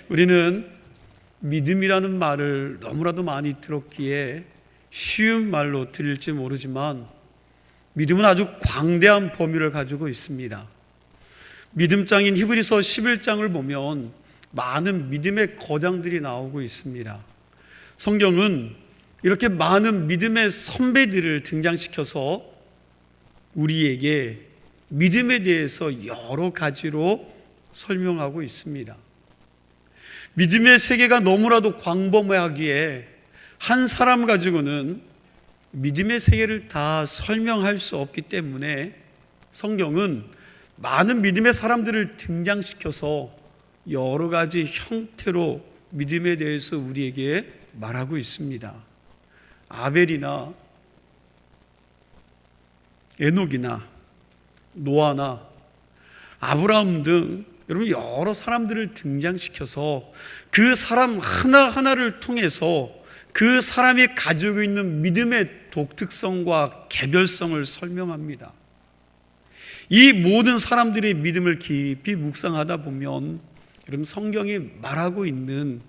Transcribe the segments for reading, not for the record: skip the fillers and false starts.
우리는 믿음이라는 말을 너무나도 많이 들었기에 쉬운 말로 들릴지 모르지만 믿음은 아주 광대한 범위를 가지고 있습니다. 믿음장인 히브리서 11장을 보면 많은 믿음의 거장들이 나오고 있습니다. 성경은 이렇게 많은 믿음의 선배들을 등장시켜서 우리에게 믿음에 대해서 여러 가지로 설명하고 있습니다. 믿음의 세계가 너무나도 광범위하기에 한 사람 가지고는 믿음의 세계를 다 설명할 수 없기 때문에 성경은 많은 믿음의 사람들을 등장시켜서 여러 가지 형태로 믿음에 대해서 우리에게 말하고 있습니다. 아벨이나 에녹이나 노아나 아브라함 등 여러분 여러 사람들을 등장시켜서 그 사람 하나하나를 통해서 그 사람이 가지고 있는 믿음의 독특성과 개별성을 설명합니다. 이 모든 사람들의 믿음을 깊이 묵상하다 보면 여러분 성경이 말하고 있는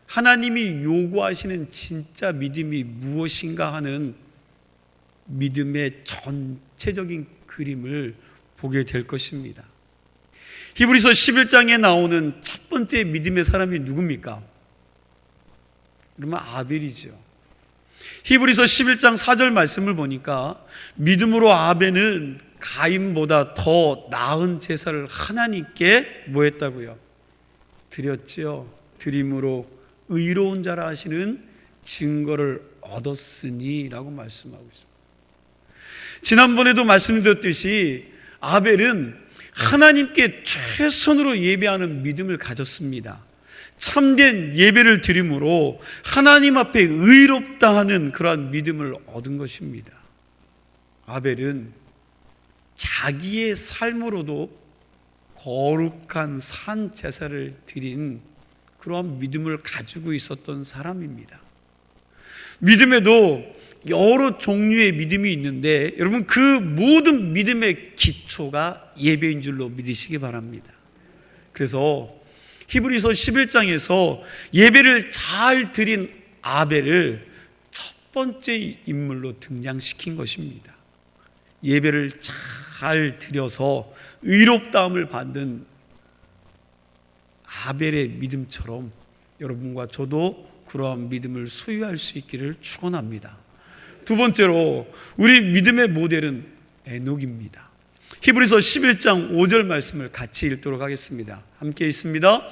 하나님이 요구하시는 진짜 믿음이 무엇인가 하는 믿음의 전체적인 그림을 보게 될 것입니다. 히브리서 11장에 나오는 첫 번째 믿음의 사람이 누굽니까? 그러면 아벨이죠. 히브리서 11장 4절 말씀을 보니까 믿음으로 아벨은 가인보다 더 나은 제사를 하나님께 뭐 했다고요? 드렸죠. 드림으로 의로운 자라 하시는 증거를 얻었으니 라고 말씀하고 있습니다. 지난번에도 말씀드렸듯이 아벨은 하나님께 최선으로 예배하는 믿음을 가졌습니다. 참된 예배를 드림으로 하나님 앞에 의롭다 하는 그러한 믿음을 얻은 것입니다. 아벨은 자기의 삶으로도 거룩한 산 제사를 드린 그러한 믿음을 가지고 있었던 사람입니다. 믿음에도 여러 종류의 믿음이 있는데 여러분 그 모든 믿음의 기초가 예배인 줄로 믿으시기 바랍니다. 그래서 히브리서 11장에서 예배를 잘 드린 아벨을 첫 번째 인물로 등장시킨 것입니다. 예배를 잘 드려서 의롭다함을 받는 아벨의 믿음처럼 여러분과 저도 그러한 믿음을 소유할 수 있기를 축원합니다. 두 번째로 우리 믿음의 모델은 에녹입니다. 히브리서 11장 5절 말씀을 같이 읽도록 하겠습니다. 함께 있습니다.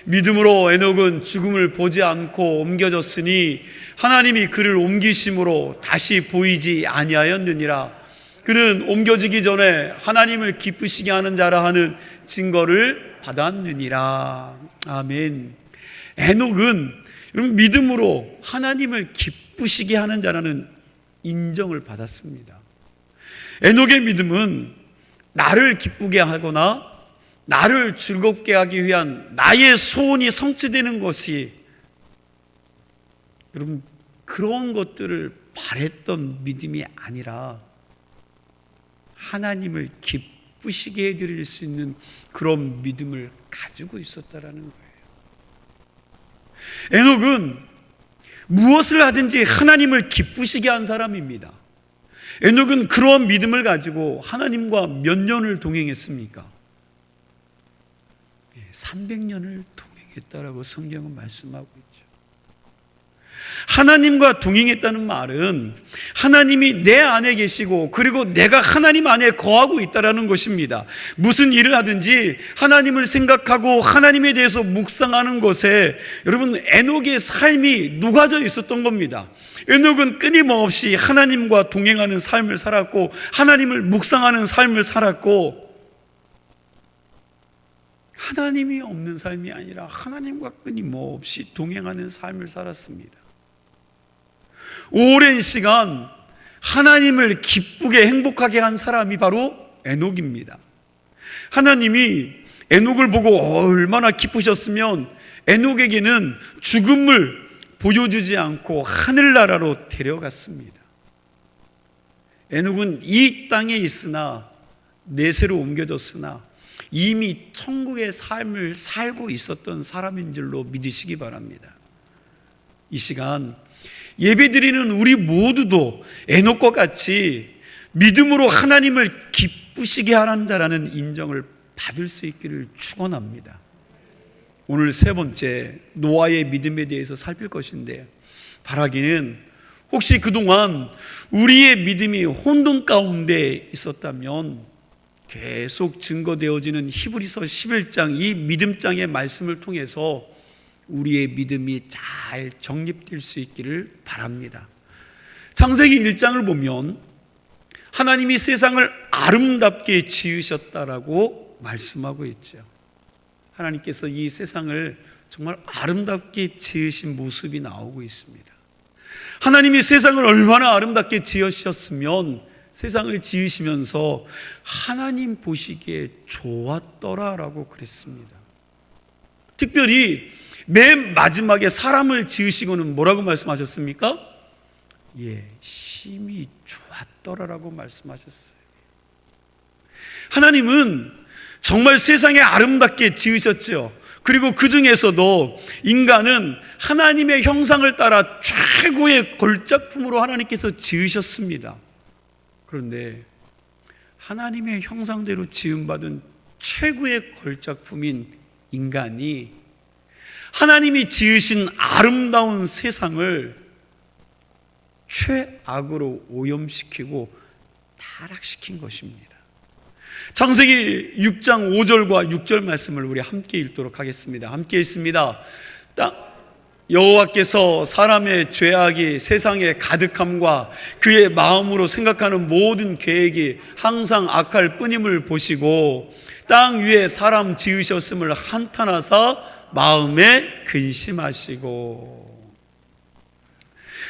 믿음으로 에녹은 죽음을 보지 않고 옮겨졌으니 하나님이 그를 옮기심으로 다시 보이지 아니하였느니라. 그는 옮겨지기 전에 하나님을 기쁘시게 하는 자라 하는 증거를 받았느니라. 아멘. 에녹은 여러분 믿음으로 하나님을 기쁘시게 하는 자라는 인정을 받았습니다. 에녹의 믿음은 나를 기쁘게 하거나 나를 즐겁게 하기 위한 나의 소원이 성취되는 것이 여러분 그런 것들을 바랬던 믿음이 아니라 하나님을 기쁘시게 해드릴 수 있는 그런 믿음을 가지고 있었다라는 거예요. 에녹은 무엇을 하든지 하나님을 기쁘시게 한 사람입니다. 에녹은 그런 믿음을 가지고 하나님과 몇 년을 동행했습니까? 300년을 동행했다라고 성경은 말씀하고 있죠. 하나님과 동행했다는 말은 하나님이 내 안에 계시고 그리고 내가 하나님 안에 거하고 있다는 것입니다. 무슨 일을 하든지 하나님을 생각하고 하나님에 대해서 묵상하는 것에 여러분 에녹의 삶이 녹아져 있었던 겁니다. 에녹은 끊임없이 하나님과 동행하는 삶을 살았고 하나님을 묵상하는 삶을 살았고 하나님이 없는 삶이 아니라 하나님과 끊임없이 동행하는 삶을 살았습니다. 오랜 시간 하나님을 기쁘게 행복하게 한 사람이 바로 에녹입니다. 하나님이 에녹을 보고 얼마나 기쁘셨으면 에녹에게는 죽음을 보여주지 않고 하늘나라로 데려갔습니다. 에녹은 이 땅에 있으나 내세로 옮겨졌으나 이미 천국의 삶을 살고 있었던 사람인 줄로 믿으시기 바랍니다. 이 시간 예배드리는 우리 모두도 에녹과 같이 믿음으로 하나님을 기쁘시게 하는 자라는 인정을 받을 수 있기를 축원합니다. 오늘 세 번째 노아의 믿음에 대해서 살필 것인데, 바라기는 혹시 그동안 우리의 믿음이 혼돈 가운데 있었다면 계속 증거되어지는 히브리서 11장 이 믿음장의 말씀을 통해서 우리의 믿음이 잘 정립될 수 있기를 바랍니다. 창세기 1장을 보면 하나님이 세상을 아름답게 지으셨다라고 말씀하고 있죠. 하나님께서 이 세상을 정말 아름답게 지으신 모습이 나오고 있습니다. 하나님이 세상을 얼마나 아름답게 지으셨으면 세상을 지으시면서 하나님 보시기에 좋았더라라고 그랬습니다. 특별히 맨 마지막에 사람을 지으시고는 뭐라고 말씀하셨습니까? 심히 좋았더라라고 말씀하셨어요. 하나님은 정말 세상에 아름답게 지으셨죠. 그리고 그 중에서도 인간은 하나님의 형상을 따라 최고의 걸작품으로 하나님께서 지으셨습니다. 그런데 하나님의 형상대로 지음받은 최고의 걸작품인 인간이 하나님이 지으신 아름다운 세상을 최악으로 오염시키고 타락시킨 것입니다. 창세기 6장 5절과 6절 말씀을 우리 함께 읽도록 하겠습니다. 함께 읽습니다. 여호와께서 사람의 죄악이 세상에 가득함과 그의 마음으로 생각하는 모든 계획이 항상 악할 뿐임을 보시고 땅 위에 사람 지으셨음을 한탄하사 마음에 근심하시고.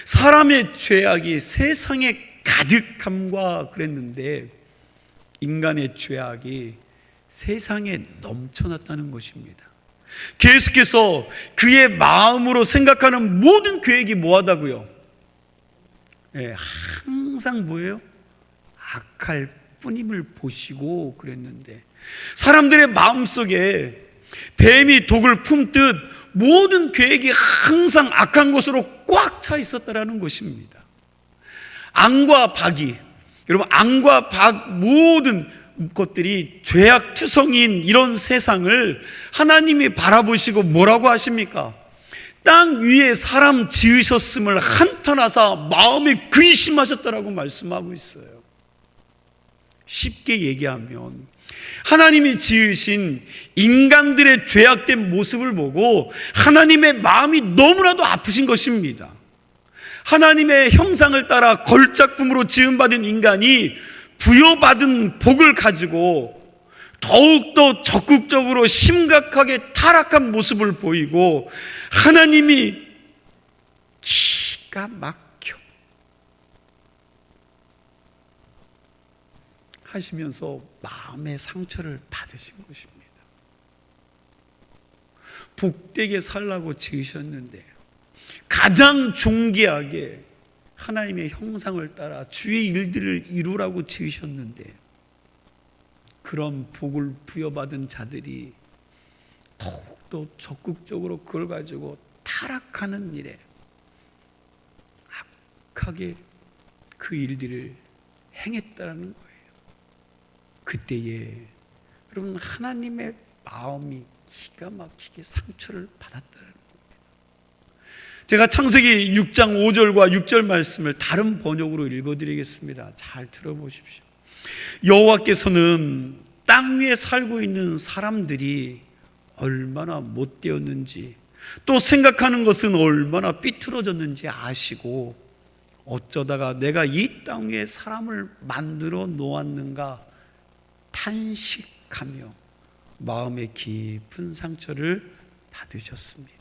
사람의 죄악이 세상에 가득함과 그랬는데 인간의 죄악이 세상에 넘쳐났다는 것입니다. 계속해서 그의 마음으로 생각하는 모든 계획이 뭐하다고요? 항상 뭐예요? 악할 뿐임을 보시고 그랬는데 사람들의 마음속에 뱀이 독을 품듯 모든 계획이 항상 악한 것으로 꽉 차 있었다라는 것입니다. 앙과 박이, 여러분, 앙과 박 모든 것들이 죄악투성인 이런 세상을 하나님이 바라보시고 뭐라고 하십니까? 땅 위에 사람 지으셨음을 한탄하사 마음에 근심하셨다라고 말씀하고 있어요. 쉽게 얘기하면 하나님이 지으신 인간들의 죄악된 모습을 보고 하나님의 마음이 너무나도 아프신 것입니다. 하나님의 형상을 따라 걸작품으로 지음받은 인간이 부여받은 복을 가지고 더욱더 적극적으로 심각하게 타락한 모습을 보이고 하나님이 기가 막혀 하시면서 마음의 상처를 받으신 것입니다. 복되게 살라고 지으셨는데 가장 존귀하게 하나님의 형상을 따라 주의 일들을 이루라고 지으셨는데 그런 복을 부여받은 자들이 더욱더 적극적으로 그걸 가지고 타락하는 일에 악하게 그 일들을 행했다는 거예요. 그때에 여러분 하나님의 마음이 기가 막히게 상처를 받았다는 겁니다. 제가 창세기 6장 5절과 6절 말씀을 다른 번역으로 읽어드리겠습니다. 잘 들어보십시오. 여호와께서는 땅 위에 살고 있는 사람들이 얼마나 못되었는지 또 생각하는 것은 얼마나 삐뚤어졌는지 아시고 어쩌다가 내가 이 땅 위에 사람을 만들어 놓았는가 탄식하며 마음의 깊은 상처를 받으셨습니다.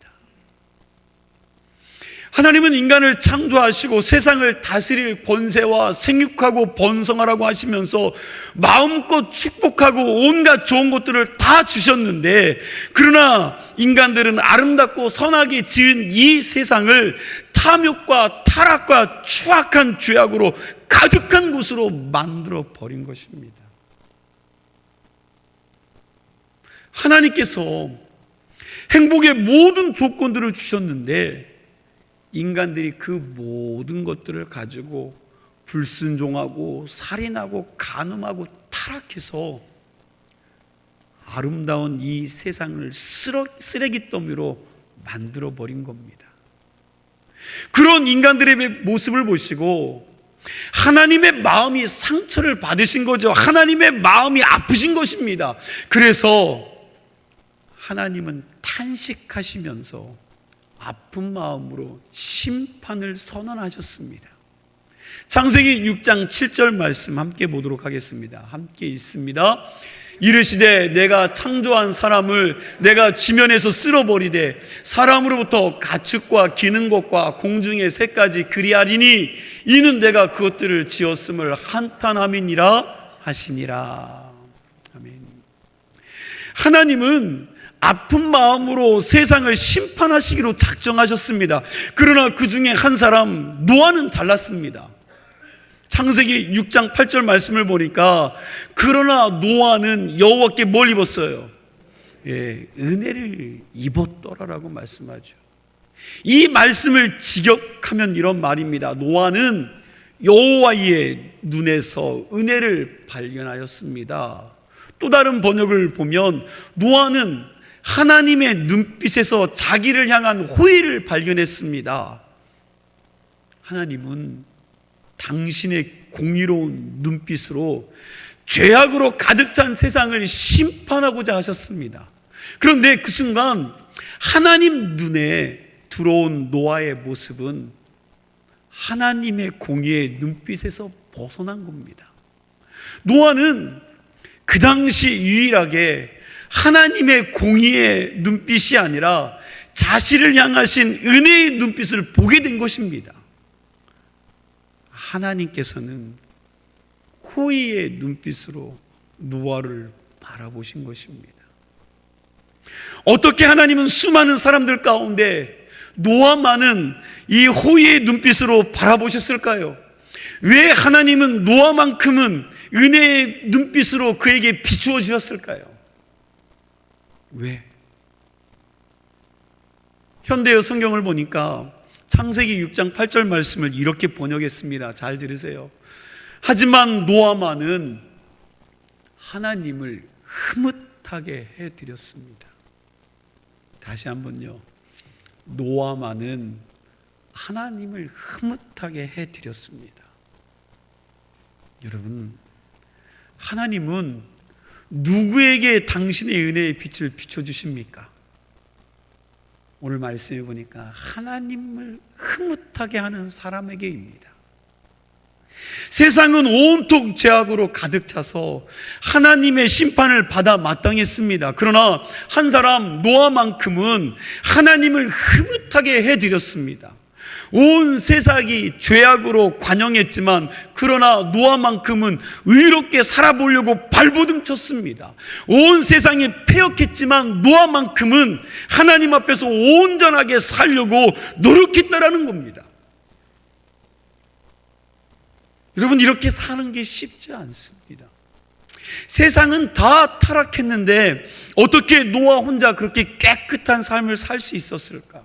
하나님은 인간을 창조하시고 세상을 다스릴 권세와 생육하고 번성하라고 하시면서 마음껏 축복하고 온갖 좋은 것들을 다 주셨는데 그러나 인간들은 아름답고 선하게 지은 이 세상을 탐욕과 타락과 추악한 죄악으로 가득한 곳으로 만들어 버린 것입니다. 하나님께서 행복의 모든 조건들을 주셨는데 인간들이 그 모든 것들을 가지고 불순종하고 살인하고 간음하고 타락해서 아름다운 이 세상을 쓰레기 더미로 만들어 버린 겁니다. 그런 인간들의 모습을 보시고 하나님의 마음이 상처를 받으신 거죠. 하나님의 마음이 아프신 것입니다. 그래서 하나님은 탄식하시면서 아픈 마음으로 심판을 선언하셨습니다. 창세기 6장 7절 말씀 함께 보도록 하겠습니다. 함께 읽습니다. 이르시되 내가 창조한 사람을 내가 지면에서 쓸어버리되 사람으로부터 가축과 기는 것과 공중의 새까지 그리하리니 이는 내가 그것들을 지었음을 한탄함이니라 하시니라. 아멘. 하나님은 아픈 마음으로 세상을 심판하시기로 작정하셨습니다. 그러나 그 중에 한 사람 노아는 달랐습니다. 창세기 6장 8절 말씀을 보니까 그러나 노아는 여호와께 뭘 입었어요? 은혜를 입었더라라고 말씀하죠. 이 말씀을 직역하면 이런 말입니다. 노아는 여호와의 눈에서 은혜를 발견하였습니다. 또 다른 번역을 보면 노아는 하나님의 눈빛에서 자기를 향한 호의를 발견했습니다. 하나님은 당신의 공의로운 눈빛으로 죄악으로 가득 찬 세상을 심판하고자 하셨습니다. 그런데 그 순간 하나님 눈에 들어온 노아의 모습은 하나님의 공의의 눈빛에서 벗어난 겁니다. 노아는 그 당시 유일하게 하나님의 공의의 눈빛이 아니라 자신을 향하신 은혜의 눈빛을 보게 된 것입니다. 하나님께서는 호의의 눈빛으로 노아를 바라보신 것입니다. 어떻게 하나님은 수많은 사람들 가운데 노아만은 이 호의의 눈빛으로 바라보셨을까요? 왜 하나님은 노아만큼은 은혜의 눈빛으로 그에게 비추어 주셨을까요? 왜? 현대의 성경을 보니까 창세기 6장 8절 말씀을 이렇게 번역했습니다. 잘 들으세요. 하지만 노아만은 하나님을 흐뭇하게 해드렸습니다. 다시 한번요. 노아만은 하나님을 흐뭇하게 해드렸습니다. 여러분, 하나님은 누구에게 당신의 은혜의 빛을 비춰주십니까? 오늘 말씀해 보니까 하나님을 흐뭇하게 하는 사람에게입니다. 세상은 온통 죄악으로 가득 차서 하나님의 심판을 받아 마땅했습니다. 그러나 한 사람 노아만큼은 하나님을 흐뭇하게 해드렸습니다. 온 세상이 죄악으로 관영했지만 그러나 노아만큼은 의롭게 살아보려고 발버둥 쳤습니다. 온 세상이 패역했지만 노아만큼은 하나님 앞에서 온전하게 살려고 노력했다라는 겁니다. 여러분, 이렇게 사는 게 쉽지 않습니다. 세상은 다 타락했는데 어떻게 노아 혼자 그렇게 깨끗한 삶을 살 수 있었을까?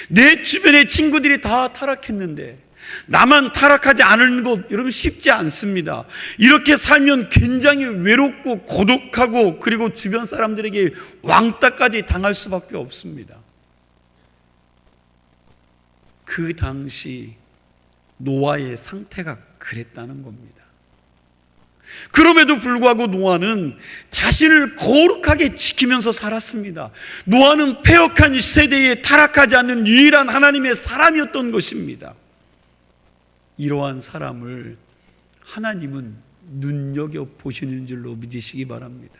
내 주변의 친구들이 다 타락했는데 나만 타락하지 않은 것, 여러분, 쉽지 않습니다. 이렇게 살면 굉장히 외롭고 고독하고 그리고 주변 사람들에게 왕따까지 당할 수밖에 없습니다. 그 당시 노아의 상태가 그랬다는 겁니다. 그럼에도 불구하고 노아는 자신을 거룩하게 지키면서 살았습니다. 노아는 패역한 세대에 타락하지 않는 유일한 하나님의 사람이었던 것입니다. 이러한 사람을 하나님은 눈여겨보시는 줄로 믿으시기 바랍니다.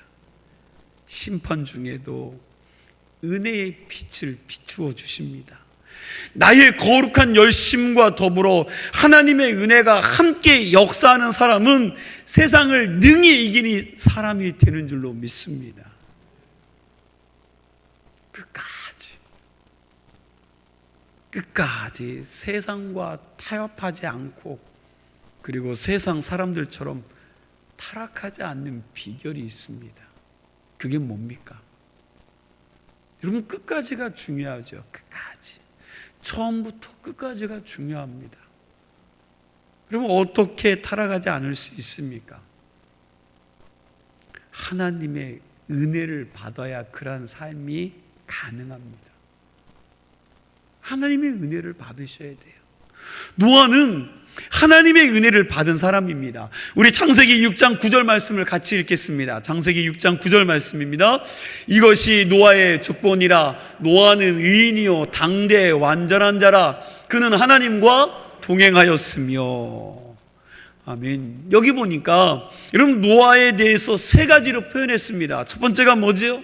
심판 중에도 은혜의 빛을 비추어 주십니다. 나의 거룩한 열심과 더불어 하나님의 은혜가 함께 역사하는 사람은 세상을 능히 이기는 사람이 되는 줄로 믿습니다. 끝까지 세상과 타협하지 않고 그리고 세상 사람들처럼 타락하지 않는 비결이 있습니다. 그게 뭡니까? 여러분, 끝까지가 중요하죠. 끝까지. 처음부터 끝까지가 중요합니다. 여러분, 어떻게 타락하지 않을 수 있습니까? 하나님의 은혜를 받아야 그러한 삶이 가능합니다. 하나님의 은혜를 받으셔야 돼요. 노아는 하나님의 은혜를 받은 사람입니다. 우리 창세기 6장 9절 말씀을 같이 읽겠습니다. 창세기 6장 9절 말씀입니다. 이것이 노아의 족본이라. 노아는 의인이요 당대 완전한 자라. 그는 하나님과 동행하였으며. 아멘. 여기 보니까 여러분, 노아에 대해서 세 가지로 표현했습니다. 첫 번째가 뭐죠?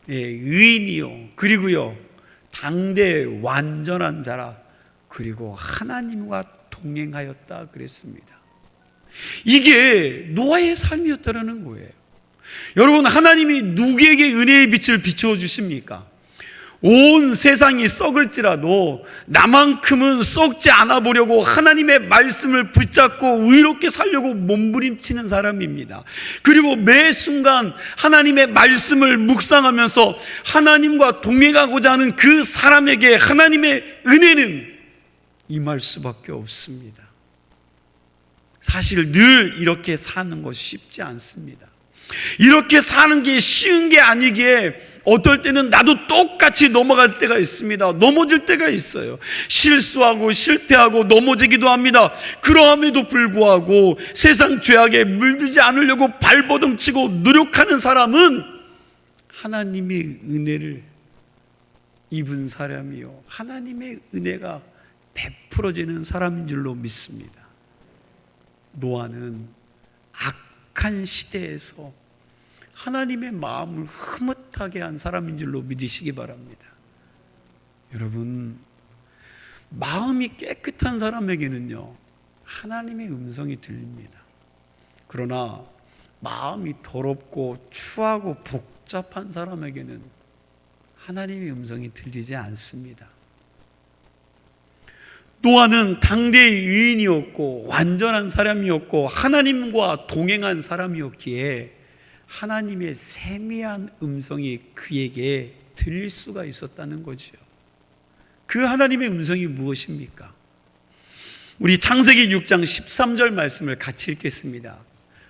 의인이요, 그리고요 당대 완전한 자라, 그리고 하나님과 동행하였다 그랬습니다. 이게 노아의 삶이었다는 거예요. 여러분, 하나님이 누구에게 은혜의 빛을 비추어 주십니까? 온 세상이 썩을지라도 나만큼은 썩지 않아 보려고 하나님의 말씀을 붙잡고 의롭게 살려고 몸부림치는 사람입니다. 그리고 매 순간 하나님의 말씀을 묵상하면서 하나님과 동행하고자 하는 그 사람에게 하나님의 은혜는 임할 수밖에 없습니다. 사실 늘 이렇게 사는 것이 쉽지 않습니다. 이렇게 사는 게 쉬운 게 아니기에 어떨 때는 나도 똑같이 넘어갈 때가 있습니다. 넘어질 때가 있어요. 실수하고 실패하고 넘어지기도 합니다. 그러함에도 불구하고 세상 죄악에 물들지 않으려고 발버둥치고 노력하는 사람은 하나님의 은혜를 입은 사람이요, 하나님의 은혜가 베풀어지는 사람인 줄로 믿습니다. 노아는 악한 시대에서 하나님의 마음을 흐뭇하게 한 사람인 줄로 믿으시기 바랍니다. 여러분, 마음이 깨끗한 사람에게는요 하나님의 음성이 들립니다. 그러나 마음이 더럽고 추하고 복잡한 사람에게는 하나님의 음성이 들리지 않습니다. 노아는 당대의 의인이었고 완전한 사람이었고 하나님과 동행한 사람이었기에 하나님의 세미한 음성이 그에게 들릴 수가 있었다는 거죠. 그 하나님의 음성이 무엇입니까? 우리 창세기 6장 13절 말씀을 같이 읽겠습니다.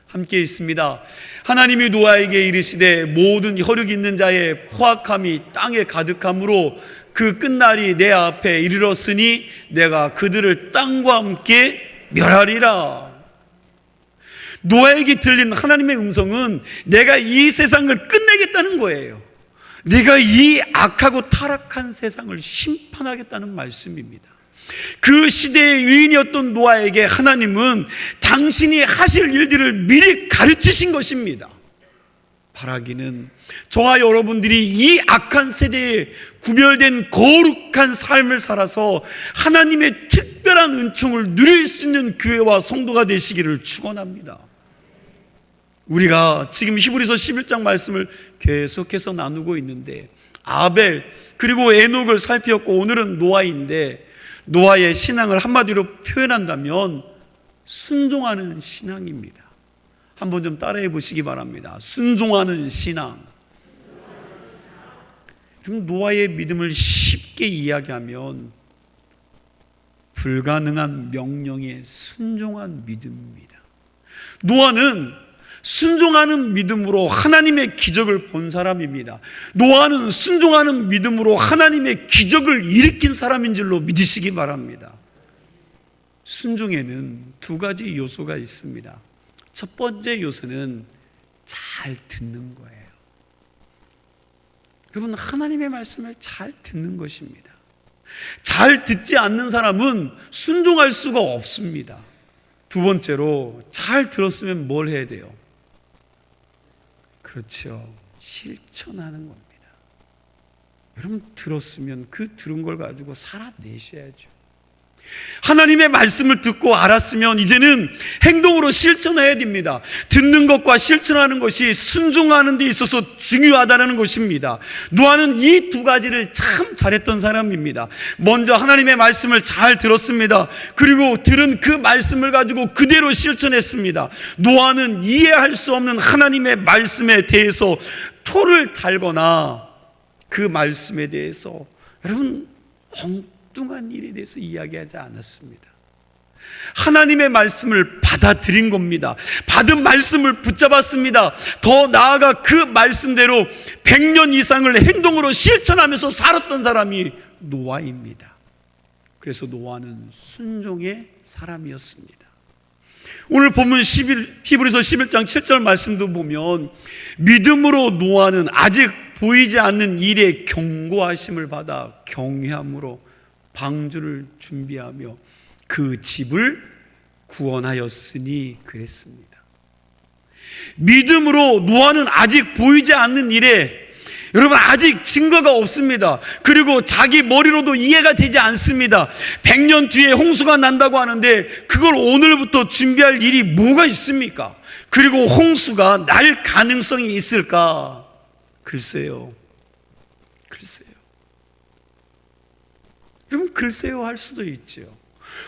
함께 읽습니다. 하나님이 노아에게 이르시되 모든 혈육 있는 자의 포악함이 땅에 가득함으로 그 끝날이 내 앞에 이르렀으니 내가 그들을 땅과 함께 멸하리라. 노아에게 들린 하나님의 음성은 내가 이 세상을 끝내겠다는 거예요. 내가 이 악하고 타락한 세상을 심판하겠다는 말씀입니다. 그 시대의 의인이었던 노아에게 하나님은 당신이 하실 일들을 미리 가르치신 것입니다. 바라기는 저와 여러분들이 이 악한 세대에 구별된 거룩한 삶을 살아서 하나님의 특별한 은총을 누릴 수 있는 교회와 성도가 되시기를 축원합니다. 우리가 지금 히브리서 11장 말씀을 계속해서 나누고 있는데 아벨 그리고 에녹을 살피었고 오늘은 노아인데, 노아의 신앙을 한마디로 표현한다면 순종하는 신앙입니다. 한번 좀 따라해 보시기 바랍니다. 순종하는 신앙. 그럼 노아의 믿음을 쉽게 이야기하면 불가능한 명령에 순종한 믿음입니다. 노아는 순종하는 믿음으로 하나님의 기적을 본 사람입니다. 노아는 순종하는 믿음으로 하나님의 기적을 일으킨 사람인 줄로 믿으시기 바랍니다. 순종에는 두 가지 요소가 있습니다. 첫 번째 요소는 잘 듣는 거예요. 여러분, 하나님의 말씀을 잘 듣는 것입니다. 잘 듣지 않는 사람은 순종할 수가 없습니다. 두 번째로 잘 들었으면 뭘 해야 돼요? 그렇죠. 실천하는 겁니다. 여러분, 들었으면 그 들은 걸 가지고 살아내셔야죠. 하나님의 말씀을 듣고 알았으면 이제는 행동으로 실천해야 됩니다. 듣는 것과 실천하는 것이 순종하는 데 있어서 중요하다는 것입니다. 노아는 이 두 가지를 참 잘했던 사람입니다. 먼저 하나님의 말씀을 잘 들었습니다. 그리고 들은 그 말씀을 가지고 그대로 실천했습니다. 노아는 이해할 수 없는 하나님의 말씀에 대해서 토를 달거나 그 말씀에 대해서 여러분 엉뚱한 일에 대해서 이야기하지 않았습니다. 하나님의 말씀을 받아들인 겁니다. 받은 말씀을 붙잡았습니다. 더 나아가 그 말씀대로 100년 이상을 행동으로 실천하면서 살았던 사람이 노아입니다. 그래서 노아는 순종의 사람이었습니다. 오늘 본문 히브리서 11장 7절 말씀도 보면 믿음으로 노아는 아직 보이지 않는 일에 경고하심을 받아 경외함으로 방주를 준비하며 그 집을 구원하였으니 그랬습니다. 믿음으로 노아는 아직 보이지 않는 일에 여러분 아직 증거가 없습니다. 그리고 자기 머리로도 이해가 되지 않습니다. 100년 뒤에 홍수가 난다고 하는데 그걸 오늘부터 준비할 일이 뭐가 있습니까? 그리고 홍수가 날 가능성이 있을까? 글쎄요. 여러분 글쎄요 할 수도 있죠.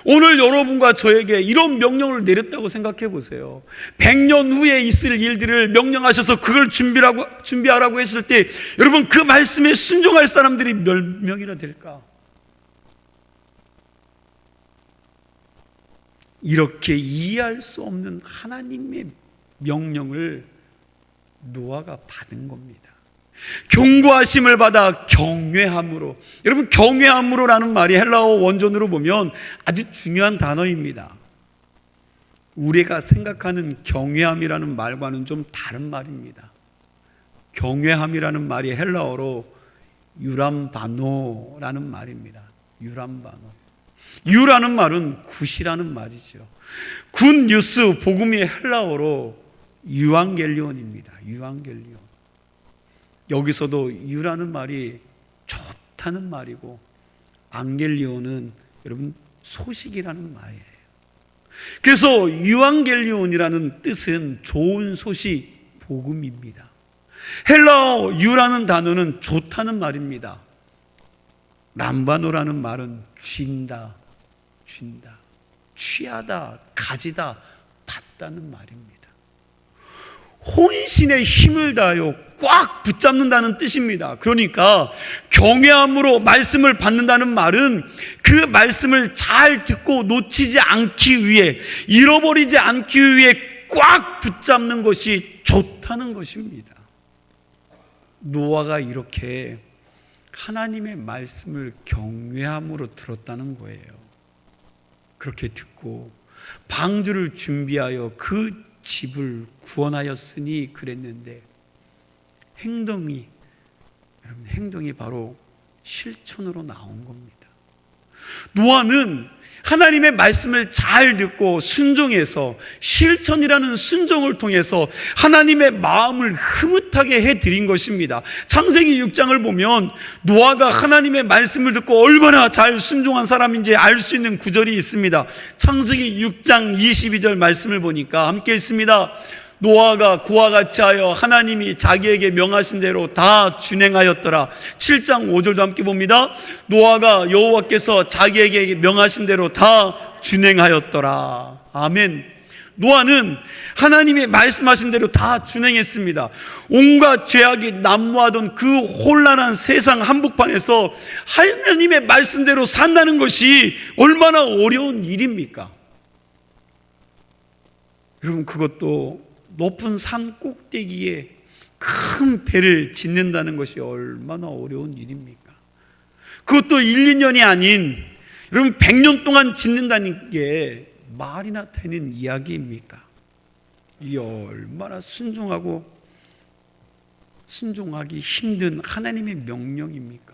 오늘 여러분과 저에게 이런 명령을 내렸다고 생각해 보세요. 100년 후에 있을 일들을 명령하셔서 그걸 준비하라고 했을 때 여러분 그 말씀에 순종할 사람들이 몇 명이나 될까? 이렇게 이해할 수 없는 하나님의 명령을 노아가 받은 겁니다. 경고하심을 받아 경외함으로. 여러분 경외함으로라는 말이 헬라어 원전으로 보면 아주 중요한 단어입니다. 우리가 생각하는 경외함이라는 말과는 좀 다른 말입니다. 경외함이라는 말이 헬라어로 유람바노라는 말입니다. 유람바노. 유라는 말은 굿이라는 말이죠. 굿 뉴스 복음이 헬라어로 유앙겔리온입니다. 유앙겔리온. 여기서도 유라는 말이 좋다는 말이고 앙겔리온은 여러분 소식이라는 말이에요. 그래서 유앙겔리온이라는 뜻은 좋은 소식, 복음입니다. 헬라어 유라는 단어는 좋다는 말입니다. 람바노라는 말은 쥔다, 취하다, 가지다, 받다는 말입니다. 혼신의 힘을 다하여 꽉 붙잡는다는 뜻입니다. 그러니까 경외함으로 말씀을 받는다는 말은 그 말씀을 잘 듣고 놓치지 않기 위해, 잃어버리지 않기 위해 꽉 붙잡는 것이 좋다는 것입니다. 노아가 이렇게 하나님의 말씀을 경외함으로 들었다는 거예요. 그렇게 듣고 방주를 준비하여 그 집을 구원하였으니 그랬는데 행동이 바로 실천으로 나온 겁니다. 노아는 하나님의 말씀을 잘 듣고 순종해서 실천이라는 순종을 통해서 하나님의 마음을 흐뭇하게 해드린 것입니다. 창세기 6장을 보면 노아가 하나님의 말씀을 듣고 얼마나 잘 순종한 사람인지 알 수 있는 구절이 있습니다. 창세기 6장 22절 말씀을 보니까 함께 읽습니다. 노아가 그와 같이 하여 하나님이 자기에게 명하신 대로 다 준행하였더라. 7장 5절도 함께 봅니다. 노아가 여호와께서 자기에게 명하신 대로 다 준행하였더라. 아멘. 노아는 하나님이 말씀하신 대로 다 준행했습니다. 온갖 죄악이 난무하던 그 혼란한 세상 한복판에서 하나님의 말씀대로 산다는 것이 얼마나 어려운 일입니까? 여러분 그것도 높은 산 꼭대기에 큰 배를 짓는다는 것이 얼마나 어려운 일입니까? 그것도 1, 2년이 아닌 여러분 100년 동안 짓는다는 게 말이나 되는 이야기입니까? 이게 얼마나 순종하기 힘든 하나님의 명령입니까?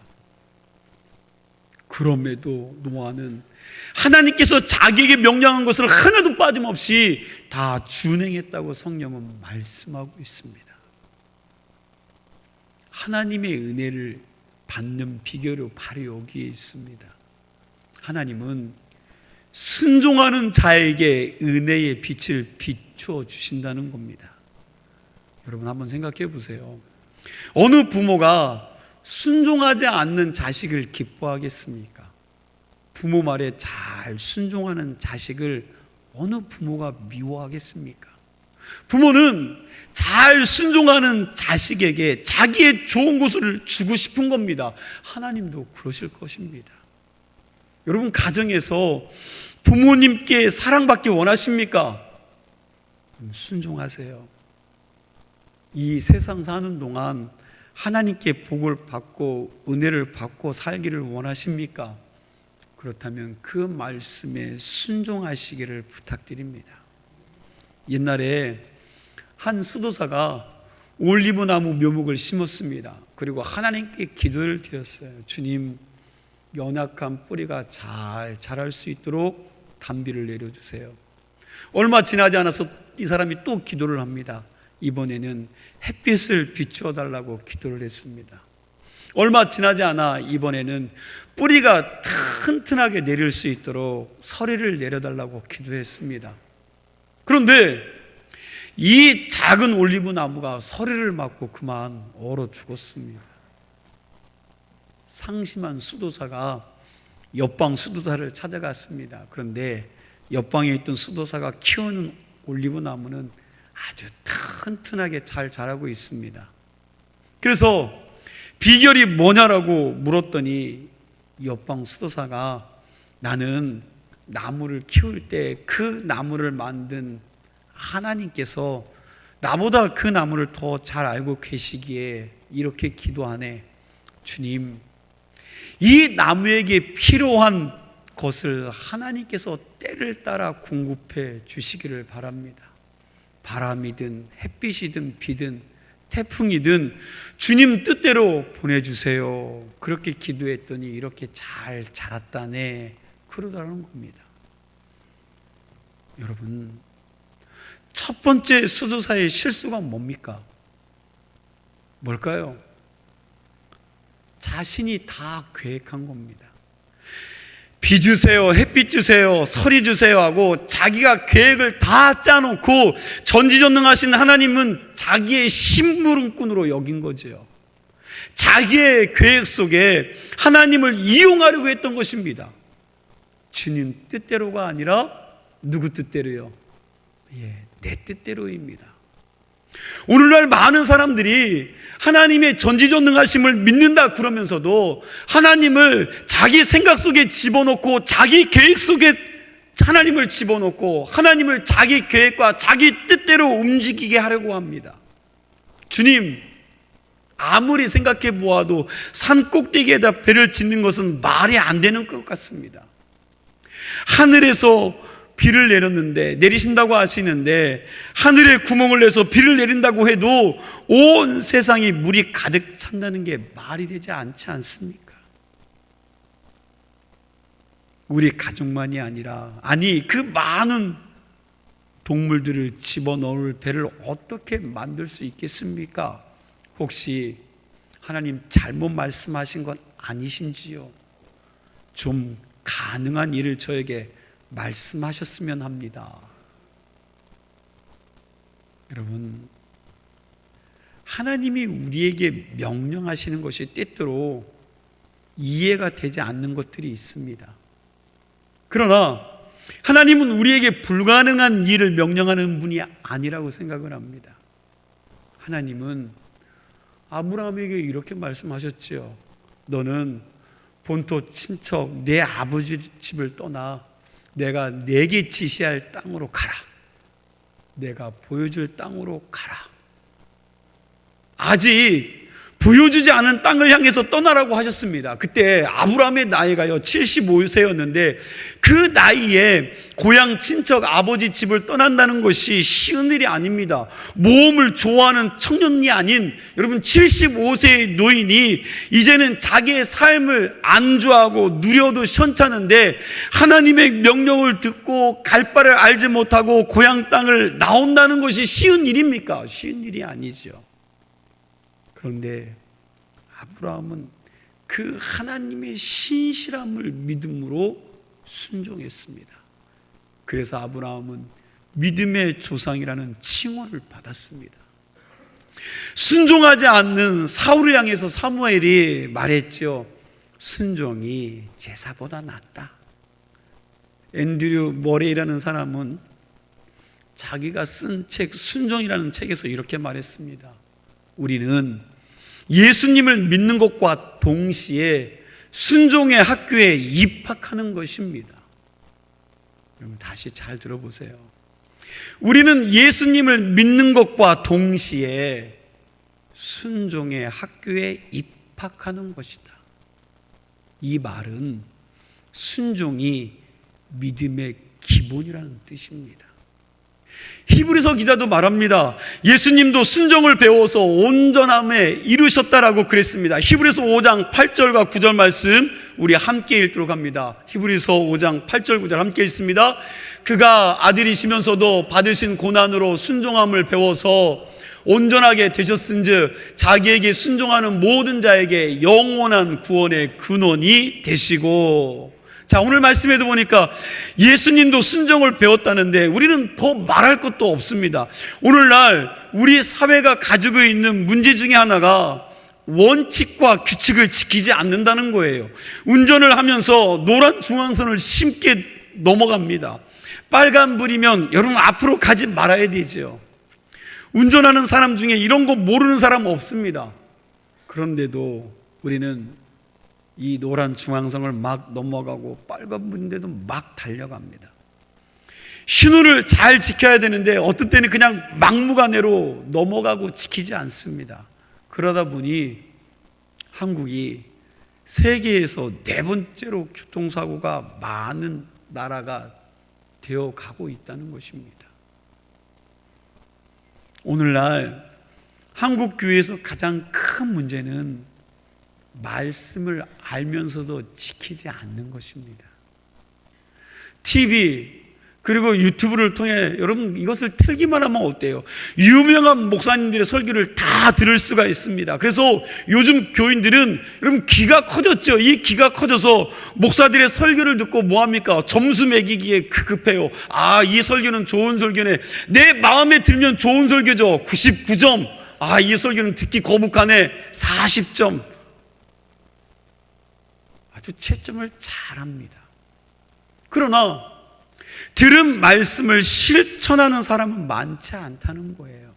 그럼에도 노아는 하나님께서 자기에게 명령한 것을 하나도 빠짐없이 다 준행했다고 성경은 말씀하고 있습니다. 하나님의 은혜를 받는 비결이 바로 여기에 있습니다. 하나님은 순종하는 자에게 은혜의 빛을 비춰 주신다는 겁니다. 여러분 한번 생각해 보세요. 어느 부모가 순종하지 않는 자식을 기뻐하겠습니까? 부모 말에 잘 순종하는 자식을 어느 부모가 미워하겠습니까? 부모는 잘 순종하는 자식에게 자기의 좋은 것을 주고 싶은 겁니다. 하나님도 그러실 것입니다. 여러분, 가정에서 부모님께 사랑받기 원하십니까? 순종하세요. 이 세상 사는 동안 하나님께 복을 받고 은혜를 받고 살기를 원하십니까? 그렇다면 그 말씀에 순종하시기를 부탁드립니다. 옛날에 한 수도사가 올리브나무 묘목을 심었습니다. 그리고 하나님께 기도를 드렸어요. 주님, 연약한 뿌리가 잘 자랄 수 있도록 단비를 내려주세요. 얼마 지나지 않아서 이 사람이 또 기도를 합니다. 이번에는 햇빛을 비추어 달라고 기도를 했습니다. 얼마 지나지 않아 이번에는 뿌리가 튼튼하게 내릴 수 있도록 서리를 내려달라고 기도했습니다. 그런데 이 작은 올리브 나무가 서리를 맞고 그만 얼어 죽었습니다. 상심한 수도사가 옆방 수도사를 찾아갔습니다. 그런데 옆방에 있던 수도사가 키우는 올리브 나무는 아주 튼튼하게 잘 자라고 있습니다. 그래서 비결이 뭐냐라고 물었더니 옆방 수도사가 나는 나무를 키울 때 그 나무를 만든 하나님께서 나보다 그 나무를 더 잘 알고 계시기에 이렇게 기도하네. 주님, 이 나무에게 필요한 것을 하나님께서 때를 따라 공급해 주시기를 바랍니다. 바람이든 햇빛이든 비든 태풍이든 주님 뜻대로 보내주세요. 그렇게 기도했더니 이렇게 잘 자랐다네. 그러다는 겁니다. 여러분, 첫 번째 수도사의 실수가 뭡니까? 뭘까요? 자신이 다 계획한 겁니다. 비 주세요, 햇빛 주세요, 서리 주세요 하고 자기가 계획을 다 짜놓고 전지전능하신 하나님은 자기의 심부름꾼으로 여긴 거죠. 자기의 계획 속에 하나님을 이용하려고 했던 것입니다. 주님 뜻대로가 아니라 누구 뜻대로요? 내 뜻대로입니다. 오늘날 많은 사람들이 하나님의 전지전능하심을 믿는다 그러면서도 하나님을 자기 생각 속에 집어넣고 자기 계획 속에 하나님을 집어넣고 하나님을 자기 계획과 자기 뜻대로 움직이게 하려고 합니다. 주님, 아무리 생각해 보아도 산 꼭대기에다 배를 짓는 것은 말이 안 되는 것 같습니다. 하늘에서 비를 내리신다고 하시는데 하늘에 구멍을 내서 비를 내린다고 해도 온 세상이 물이 가득 찬다는 게 말이 되지 않지 않습니까? 우리 가족만이 아니라 그 많은 동물들을 집어넣을 배를 어떻게 만들 수 있겠습니까? 혹시 하나님 잘못 말씀하신 건 아니신지요? 좀 가능한 일을 저에게 말씀하셨으면 합니다. 여러분, 하나님이 우리에게 명령하시는 것이 때때로 이해가 되지 않는 것들이 있습니다. 그러나 하나님은 우리에게 불가능한 일을 명령하는 분이 아니라고 생각을 합니다. 하나님은 아브라함에게 이렇게 말씀하셨지요. 너는 본토 친척 내 아버지 집을 떠나 내가 내게 지시할 땅으로 가라. 내가 보여줄 땅으로 가라. 아직 보여주지 않은 땅을 향해서 떠나라고 하셨습니다. 그때 아브라함의 나이가요 75세였는데 그 나이에 고향 친척 아버지 집을 떠난다는 것이 쉬운 일이 아닙니다. 모험을 좋아하는 청년이 아닌 여러분 75세의 노인이 이제는 자기의 삶을 안주하고 누려도 현찮은데 하나님의 명령을 듣고 갈 바를 알지 못하고 고향 땅을 나온다는 것이 쉬운 일입니까? 쉬운 일이 아니죠. 그런데 아브라함은 그 하나님의 신실함을 믿음으로 순종했습니다. 그래서 아브라함은 믿음의 조상이라는 칭호를 받았습니다. 순종하지 않는 사울을 향해서 사무엘이 말했죠. 순종이 제사보다 낫다. 앤드류 머레이라는 사람은 자기가 쓴 책 순종이라는 책에서 이렇게 말했습니다. 우리는 예수님을 믿는 것과 동시에 순종의 학교에 입학하는 것입니다. 여러분 다시 잘 들어보세요. 우리는 예수님을 믿는 것과 동시에 순종의 학교에 입학하는 것이다. 이 말은 순종이 믿음의 기본이라는 뜻입니다. 히브리서 기자도 말합니다. 예수님도 순종을 배워서 온전함에 이르셨다라고 그랬습니다. 히브리서 5장 8절과 9절 말씀 우리 함께 읽도록 합니다. 히브리서 5장 8절 9절 함께 읽습니다. 그가 아들이시면서도 받으신 고난으로 순종함을 배워서 온전하게 되셨은즉 자기에게 순종하는 모든 자에게 영원한 구원의 근원이 되시고. 자, 오늘 말씀에도 보니까 예수님도 순종을 배웠다는데 우리는 더 말할 것도 없습니다. 오늘날 우리 사회가 가지고 있는 문제 중에 하나가 원칙과 규칙을 지키지 않는다는 거예요. 운전을 하면서 노란 중앙선을 쉽게 넘어갑니다. 빨간불이면 여러분 앞으로 가지 말아야 되죠. 운전하는 사람 중에 이런 거 모르는 사람 없습니다. 그런데도 우리는 이 노란 중앙선을 막 넘어가고 빨간불인데도 막 달려갑니다. 신호를 잘 지켜야 되는데 어떤 때는 그냥 막무가내로 넘어가고 지키지 않습니다. 그러다 보니 한국이 세계에서 4번째로 교통사고가 많은 나라가 되어 가고 있다는 것입니다. 오늘날 한국 교회에서 가장 큰 문제는 말씀을 알면서도 지키지 않는 것입니다. TV 그리고 유튜브를 통해 여러분 이것을 틀기만 하면 어때요? 유명한 목사님들의 설교를 다 들을 수가 있습니다. 그래서 요즘 교인들은 여러분 귀가 커졌죠. 이 귀가 커져서 목사들의 설교를 듣고 뭐합니까? 점수 매기기에 급급해요. 아, 이 설교는 좋은 설교네. 내 마음에 들면 좋은 설교죠. 99점. 아, 이 설교는 듣기 거북하네. 40점. 아주 채점을 잘합니다. 그러나 들은 말씀을 실천하는 사람은 많지 않다는 거예요.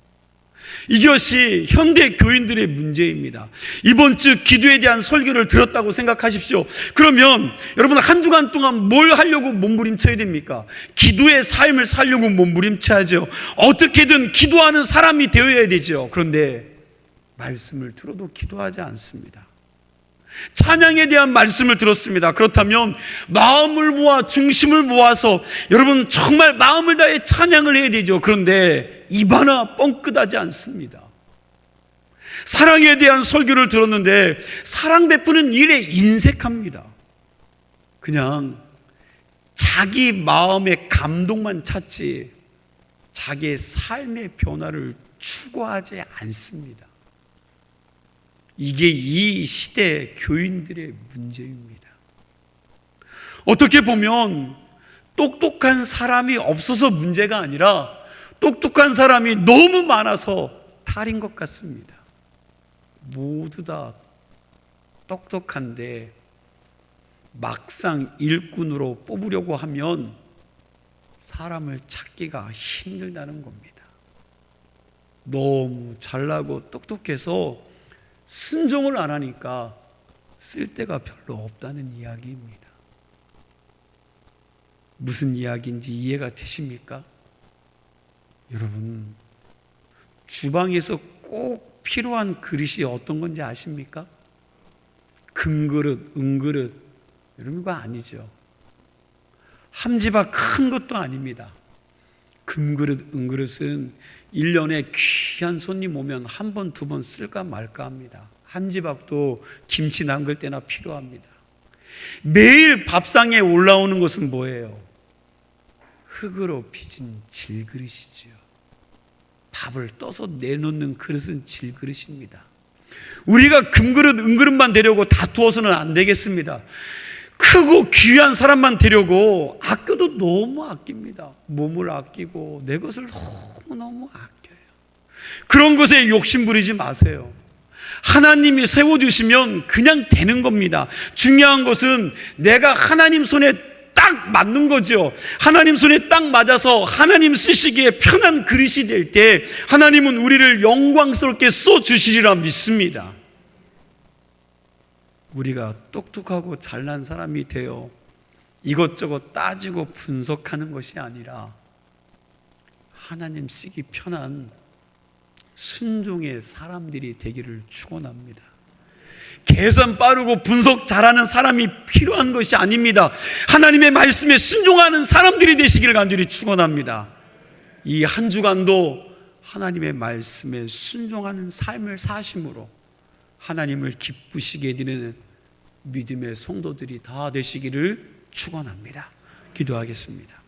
이것이 현대 교인들의 문제입니다. 이번 주 기도에 대한 설교를 들었다고 생각하십시오. 그러면 여러분 한 주간 동안 뭘 하려고 몸부림쳐야 됩니까? 기도의 삶을 살려고 몸부림쳐야죠. 어떻게든 기도하는 사람이 되어야 되죠. 그런데 말씀을 들어도 기도하지 않습니다. 찬양에 대한 말씀을 들었습니다. 그렇다면 마음을 모아 중심을 모아서 여러분 정말 마음을 다해 찬양을 해야 되죠. 그런데 입 하나 뻥끗하지 않습니다. 사랑에 대한 설교를 들었는데 사랑 베푸는 일에 인색합니다. 그냥 자기 마음의 감동만 찾지 자기의 삶의 변화를 추구하지 않습니다. 이게 이 시대 교인들의 문제입니다. 어떻게 보면 똑똑한 사람이 없어서 문제가 아니라 똑똑한 사람이 너무 많아서 탈인 것 같습니다. 모두 다 똑똑한데 막상 일꾼으로 뽑으려고 하면 사람을 찾기가 힘들다는 겁니다. 너무 잘나고 똑똑해서 순종을 안 하니까 쓸데가 별로 없다는 이야기입니다. 무슨 이야기인지 이해가 되십니까? 여러분, 주방에서 꼭 필요한 그릇이 어떤 건지 아십니까? 금그릇, 은그릇 이런 거 아니죠. 함지박 큰 것도 아닙니다. 금그릇, 은그릇은 1년에 귀한 손님 오면 한 번, 두 번 쓸까 말까 합니다. 함지박도 김치 담글 때나 필요합니다. 매일 밥상에 올라오는 것은 뭐예요? 흙으로 빚은 질그릇이죠. 밥을 떠서 내놓는 그릇은 질그릇입니다. 우리가 금그릇, 은그릇만 되려고 다투어서는 안 되겠습니다. 크고 귀한 사람만 되려고 아껴도 너무 아낍니다. 몸을 아끼고 내 것을 너무너무 아껴요. 그런 것에 욕심 부리지 마세요. 하나님이 세워주시면 그냥 되는 겁니다. 중요한 것은 내가 하나님 손에 딱 맞는 거죠. 하나님 손에 딱 맞아서 하나님 쓰시기에 편한 그릇이 될 때 하나님은 우리를 영광스럽게 써주시리라 믿습니다. 우리가 똑똑하고 잘난 사람이 되어 이것저것 따지고 분석하는 것이 아니라 하나님 쓰기 편한 순종의 사람들이 되기를 축원합니다. 계산 빠르고 분석 잘하는 사람이 필요한 것이 아닙니다. 하나님의 말씀에 순종하는 사람들이 되시기를 간절히 축원합니다. 이 한 주간도 하나님의 말씀에 순종하는 삶을 사심으로 하나님을 기쁘시게 해드리는 믿음의 성도들이 다 되시기를 축원합니다. 기도하겠습니다.